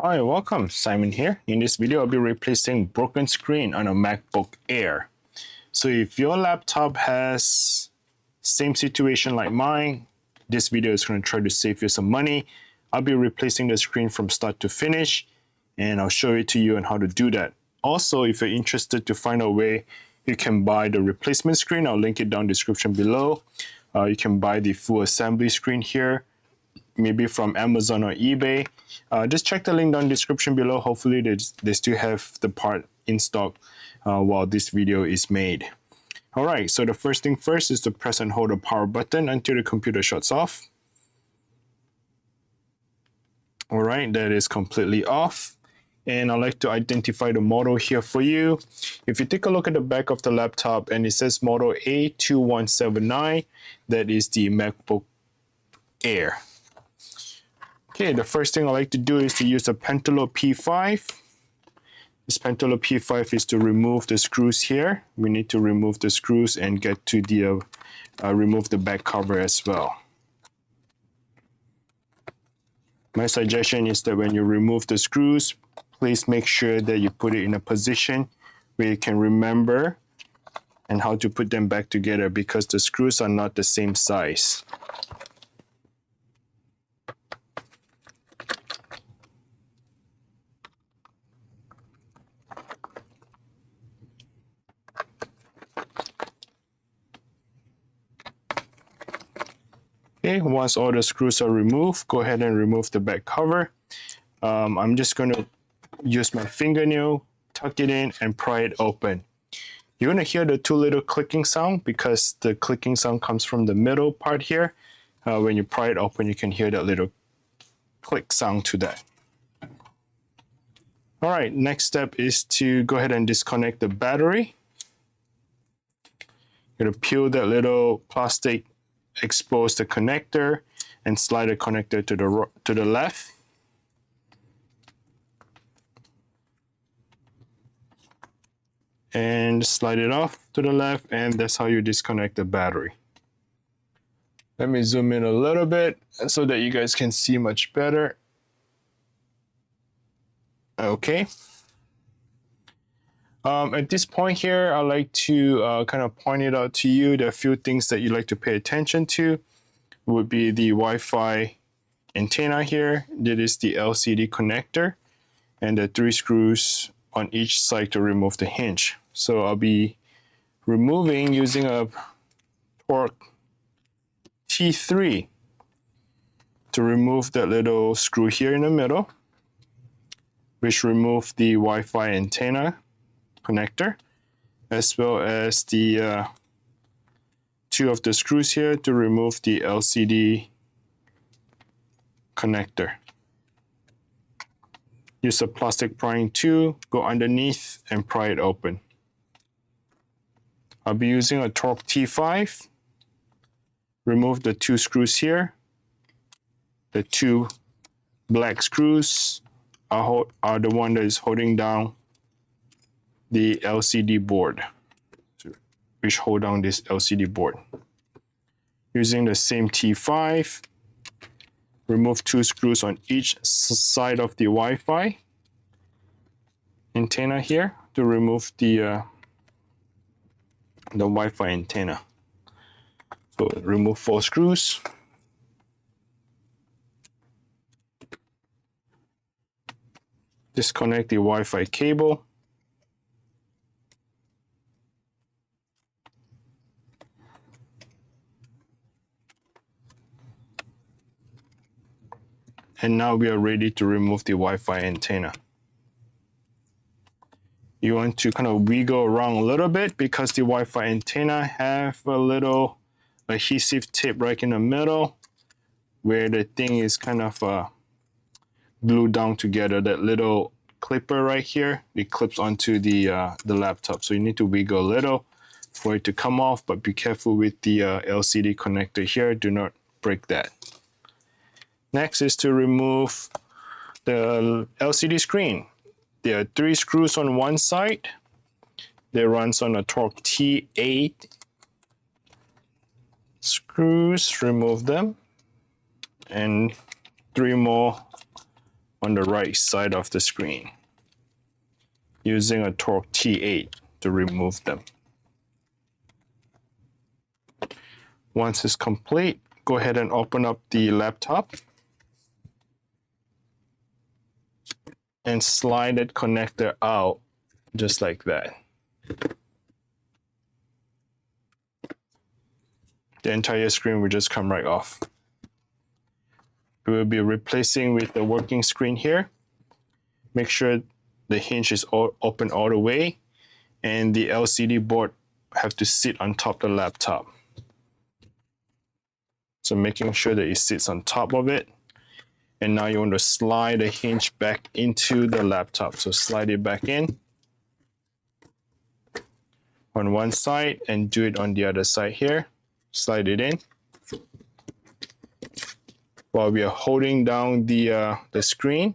Hi, welcome. Simon here. In this video, I'll be replacing broken screen on a MacBook Air. So if your laptop has same situation like mine, this video is going to try to save you some money. I'll be replacing the screen from start to finish, and I'll show it to you on how to do that. Also, if you're interested to find a way you can buy the replacement screen, I'll link it down in the description below. You can buy the full assembly screen here, maybe from Amazon or eBay. Just check the link down in the description below. Hopefully they still have the part in stock while this video is made. All right, so the first thing first is to press and hold the power button until the computer shuts off. All right, that is completely off. And I'd like to identify the model here for you. If you take a look at the back of the laptop and it says model A2179, that is the MacBook Air. Okay, the first thing I like to do is to use a Pentalobe P5. This Pentalobe P5 is to remove the screws here. We need to remove the screws and get to the remove the back cover as well. My suggestion is that when you remove the screws, please make sure that you put it in a position where you can remember and how to put them back together, because the screws are not the same size. Okay, once all the screws are removed, go ahead and remove the back cover. I'm just going to use my fingernail, tuck it in, and pry it open. You're going to hear the two little clicking sound because the clicking sound comes from the middle part here. When you pry it open, you can hear that little click sound to that. All right, next step is to go ahead and disconnect the battery. You're going to peel that little plastic, expose the connector, and slide the connector to the left. And slide it off to the left, and that's how you disconnect the battery. Let me zoom in a little bit so that you guys can see much better. Okay. At this point here, I'd like to kind of point it out to you. There are a few things that you'd like to pay attention to. Would be the Wi-Fi antenna here. That is the LCD connector, and the 3 screws on each side to remove the hinge. So I'll be removing using a torque T3 to remove that little screw here in the middle, which remove the Wi-Fi antenna connector, as well as the 2 of the screws here to remove the LCD connector. Use a plastic prying tool, go underneath and pry it open. I'll be using a torque T5. Remove the 2 screws here. The 2 black screws are the one that is holding down the LCD board, which hold down this LCD board. Using the same T5, remove 2 screws on each side of the Wi-Fi antenna here to remove the Wi-Fi antenna. So remove 4 screws. Disconnect the Wi-Fi cable. And now we are ready to remove the Wi-Fi antenna. You want to kind of wiggle around a little bit because the Wi-Fi antenna have a little adhesive tip right in the middle where the thing is kind of glued down together. That little clipper right here, it clips onto the laptop. So you need to wiggle a little for it to come off, but be careful with the LCD connector here. Do not break that. Next is to remove the LCD screen. There are 3 screws on one side. They runs on a torque T8 screws. Remove them, and 3 more on the right side of the screen using a torque T8 to remove them. Once it's complete, go ahead and open up the laptop and slide that connector out just like that. The entire screen will just come right off. We will be replacing with the working screen here. Make sure the hinge is open all the way and the LCD board have to sit on top of the laptop. So making sure that it sits on top of it. And now you want to slide the hinge back into the laptop. So slide it back in on one side and do it on the other side here. Slide it in. While we are holding down the screen,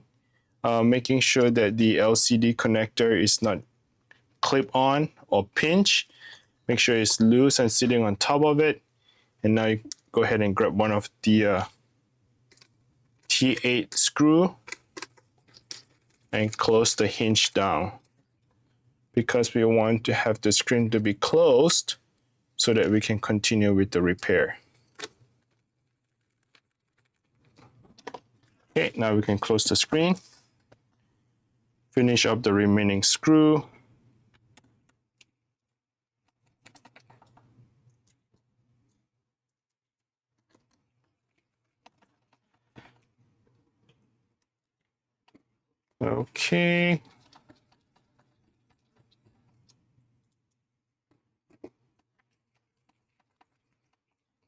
making sure that the LCD connector is not clip on or pinch. Make sure it's loose and sitting on top of it. And now you go ahead and grab one of the T8 screw and close the hinge down, because we want to have the screen to be closed so that we can continue with the repair. Okay, now we can close the screen. Finish up the remaining screw. Okay.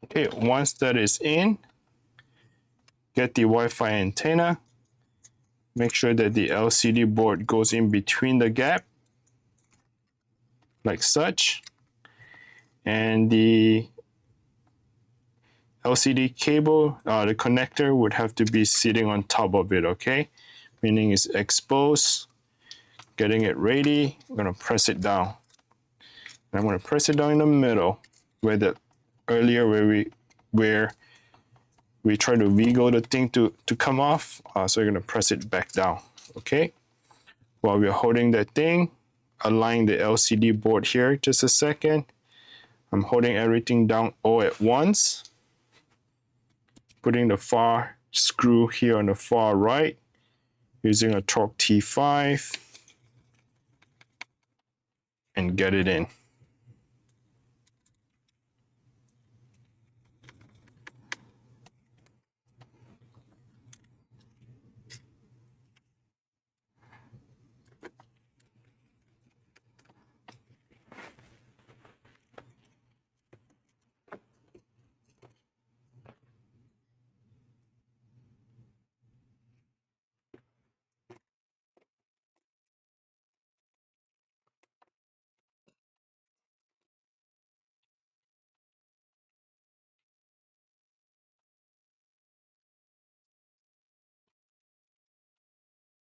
Okay, once that is in, get the Wi-Fi antenna. Make sure that the LCD board goes in between the gap, like such. And the LCD cable, the connector would have to be sitting on top of it, okay? Meaning it's exposed. Getting it ready, I'm gonna press it down. And I'm gonna press it down in the middle, where we try to wiggle the thing to come off. So you're gonna press it back down, okay? While we're holding that thing, align the LCD board here just a second. I'm holding everything down all at once. Putting the far screw here on the far right, using a torque T5 and get it in.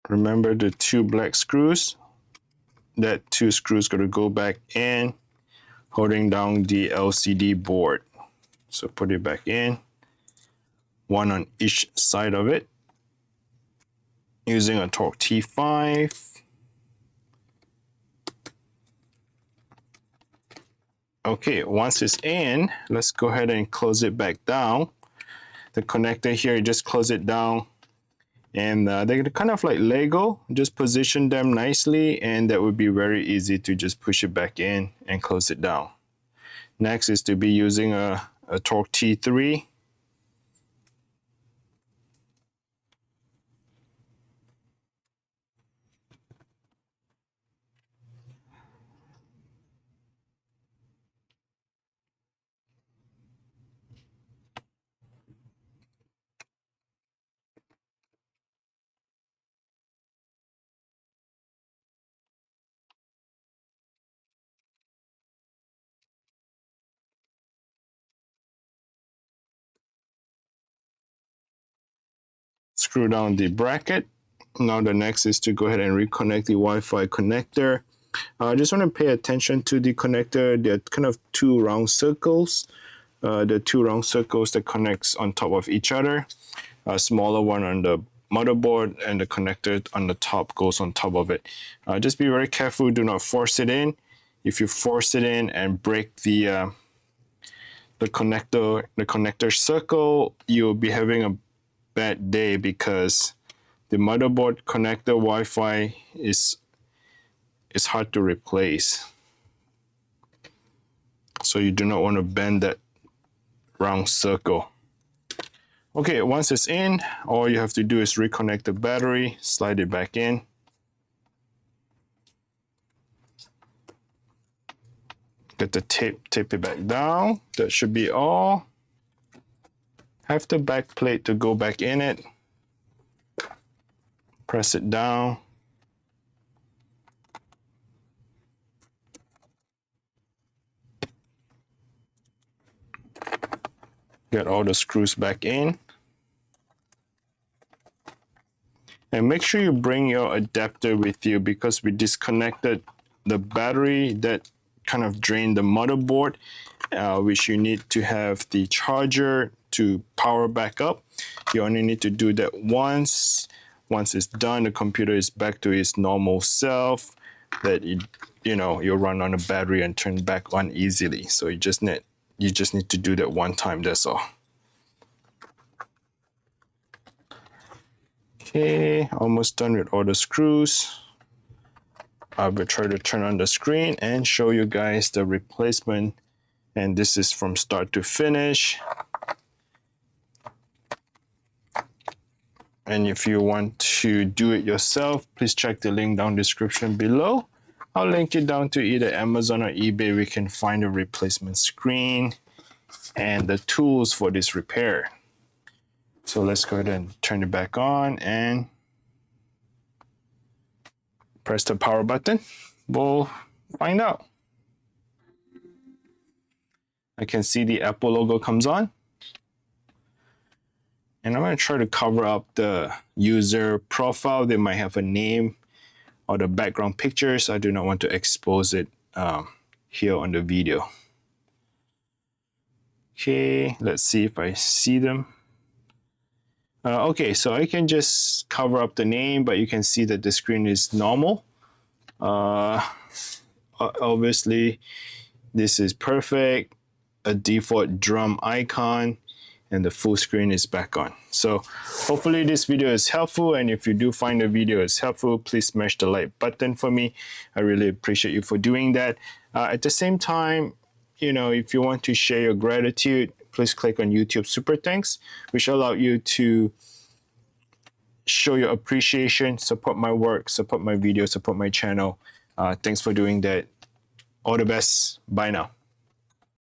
Remember the two black screws? That two screws going to go back in, holding down the LCD board. So put it back in, one on each side of it, using a torque T5. Okay, once it's in, let's go ahead and close it back down. The connector here, just close it down. And they're kind of like Lego, just position them nicely, and that would be very easy to just push it back in and close it down. Next is to be using a torque T3. Screw down the bracket. Now the next is to go ahead and reconnect the Wi-Fi connector. I just want to pay attention to the connector. There are kind of two round circles. The two round circles that connects on top of each other. A smaller one on the motherboard and the connector on the top goes on top of it. Just be very careful, do not force it in. If you force it in and break the connector circle, you'll be having a bad day because the motherboard connector Wi-Fi is hard to replace. So you do not want to bend that round circle. Okay, once it's in, all you have to do is reconnect the battery, slide it back in. Get the tape it back down. That should be all. Have the back plate to go back in it. Press it down. Get all the screws back in. And make sure you bring your adapter with you because we disconnected the battery that kind of drained the motherboard, which you need to have the charger to power back up. You only need to do that once. Once it's done, the computer is back to its normal self, that you'll run on a battery and turn back on easily. So you just need to do that one time, that's all. Okay, almost done with all the screws. I will try to turn on the screen and show you guys the replacement. And this is from start to finish. And if you want to do it yourself, please check the link down description below. I'll link it down to either Amazon or eBay. We can find a replacement screen and the tools for this repair. So let's go ahead and turn it back on and press the power button. We'll find out. I can see the Apple logo comes on. And I'm going to try to cover up the user profile. They might have a name or the background pictures. I do not want to expose it here on the video. Okay, let's see if I see them. Okay, so I can just cover up the name, but you can see that the screen is normal. Obviously, this is perfect. A default drum icon, and the full screen is back on. So hopefully this video is helpful, and if you do find the video is helpful, please smash the like button for me. I really appreciate you for doing that. At the same time, if you want to share your gratitude, please click on YouTube Super Thanks, which allow you to show your appreciation, support my work, support my videos, support my channel. Thanks for doing that. All the best. Bye now.